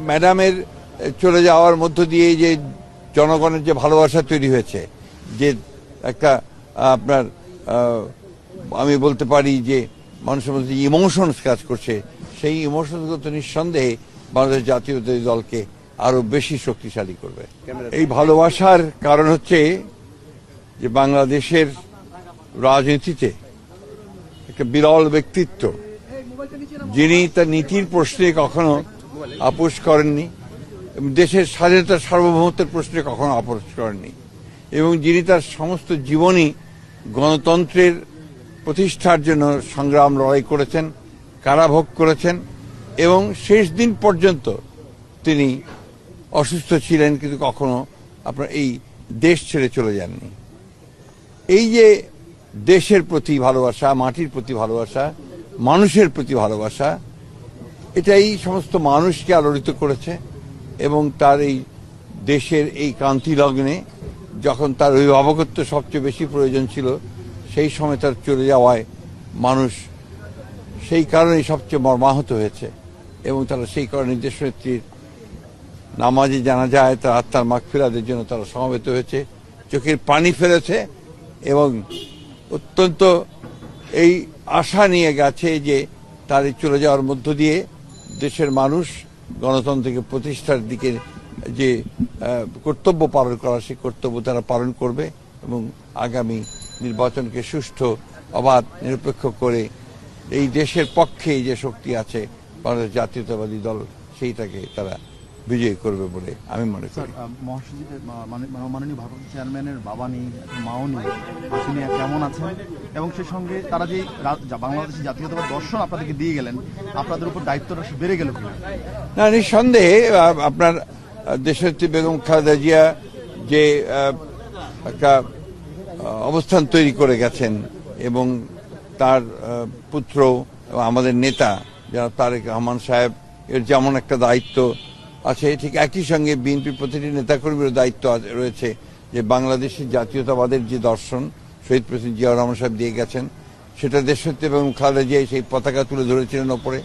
ম্যাডামের চলে যাওয়ার মধ্য দিয়ে যে জনগণের যে ভালোবাসা তৈরি হয়েছে, যে একটা আপনার আমি বলতে পারি যে মানুষের মধ্যে ইমোশনস কাজ করছে, সেই ইমোশনসগুলো তো নিঃসন্দেহে বাংলাদেশ জাতীয়তাবাদী দলকে আরো বেশি শক্তিশালী করবে। এই ভালোবাসার কারণ হচ্ছে যে বাংলাদেশের রাজনীতিতে একটা বিরল ব্যক্তিত্ব, যিনি তার নীতির প্রশ্নে কখনো আপোষ করেননি, দেশের স্বাধীনতা সার্বভৌমত্বের প্রশ্নে কখনো আপোষ করেননি, এবং যিনি তার সমস্ত জীবনই গণতন্ত্রের প্রতিষ্ঠার জন্য সংগ্রাম লড়াই করেছেন, কারাভোগ করেছেন, এবং শেষ দিন পর্যন্ত তিনি অসুস্থ ছিলেন কিন্তু কখনো আপনার এই দেশ ছেড়ে চলে যাননি। এই যে দেশের প্রতি ভালোবাসা, মাটির প্রতি ভালোবাসা, মানুষের প্রতি ভালোবাসা, এটাই সমস্ত মানুষকে আলোড়িত করেছে। এবং তার এই দেশের এই ক্রান্তি লগ্নে যখন তার অভিভাবকত্ব সবচেয়ে বেশি প্রয়োজন ছিল, সেই সময় তার চলে যাওয়ায় মানুষ সেই কারণেই সবচেয়ে মর্মাহত হয়েছে, এবং তারা সেই কারণে দেশনেত্রীর নামাজে জানা যায় তার আত্মার মাগফিরাতের জন্য তারা সমবেত হয়েছে, চোখের পানি ফেলেছে, এবং অত্যন্ত এই আশা নিয়ে গেছে যে তার চলে যাওয়ার মধ্য দিয়ে দেশের মানুষ গণতন্ত্রকে প্রতিষ্ঠার দিকে যে কর্তব্য পালন করা, সেই কর্তব্য তারা পালন করবে, এবং আগামী নির্বাচনকে সুষ্ঠু, অবাধ, নিরপেক্ষ করে এই দেশের পক্ষে যে শক্তি আছে বাংলাদেশ জাতীয়তাবাদী দল, সেইটাকে তারা বিজয়ী করবে বলে আমি মনে করি। মাননীয় ভারপ্রাপ্ত চেয়ারম্যানের বাবা নেই, মাও নেই, তিনি কেমন আছেন, এবং সেই সঙ্গে তারা যে বাংলাদেশের জাতীয়তাবাদ দর্শন আপনাদেরকে দিয়ে গেলেন, আপনাদের উপর দায়িত্বটা বেড়ে গেল কিনা? না, নিঃসন্দেহে আপনার দেশনেত্রী বেগম খালেদা জিয়া যে একটা অবস্থান তৈরি করে গেছেন, এবং তার পুত্র এবং আমাদের নেতা যারা তারেক রহমান সাহেব এর যেমন একটা দায়িত্ব আছে, ঠিক একই সঙ্গে বিএনপির প্রতিটি নেতাকর্মীর দায়িত্ব রয়েছে যে বাংলাদেশের জাতীয়তাবাদের যে দর্শন শহীদ প্রেসিডেন্ট জিয়াউর রহমান সাহেব দিয়ে গেছেন, সেটা দেশনেত্রী এবং খালেদা জিয়া সেই পতাকা তুলে ধরেছিলেন ওপরে,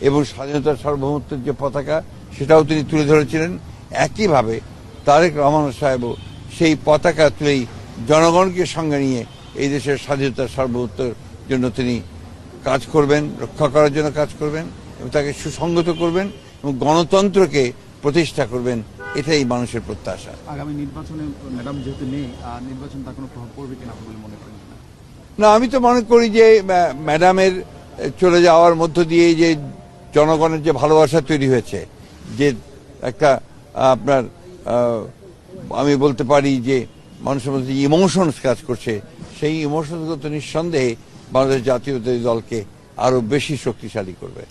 এবং স্বাধীনতার সার্বভৌমত্বের যে পতাকা সেটাও তিনি তুলে ধরেছিলেন। একইভাবে তারেক রহমান সাহেবও সেই পতাকা তুলেই জনগণকে সঙ্গে নিয়ে এই দেশের স্বাধীনতার সার্বভৌমত্বের জন্য তিনি কাজ করবেন, রক্ষা করার জন্য কাজ করবেন, এবং তাকে সুসংগত করবেন, এবং গণতন্ত্রকে প্রতিষ্ঠা করবেন। এটাই মানুষের প্রত্যাশা। আগামী নির্বাচনে ম্যাডাম যেহেতু নেই, নির্বাচন তার কোনো প্রভাব পড়বে কিনা বলে মনে করেন? না, আমি তো মনে করি যে ম্যাডামের চলে যাওয়ার মধ্য দিয়ে যে জনগণের যে ভালোবাসা তৈরি হয়েছে, যে একটা আপনার আমি বলতে পারি যে মানুষের মধ্যে ইমোশনস কাজ করছে, সেই ইমোশনসগুলো তো নিঃসন্দেহে বাংলাদেশ জাতীয়তাবাদী দলকে আরো বেশি শক্তিশালী করবে।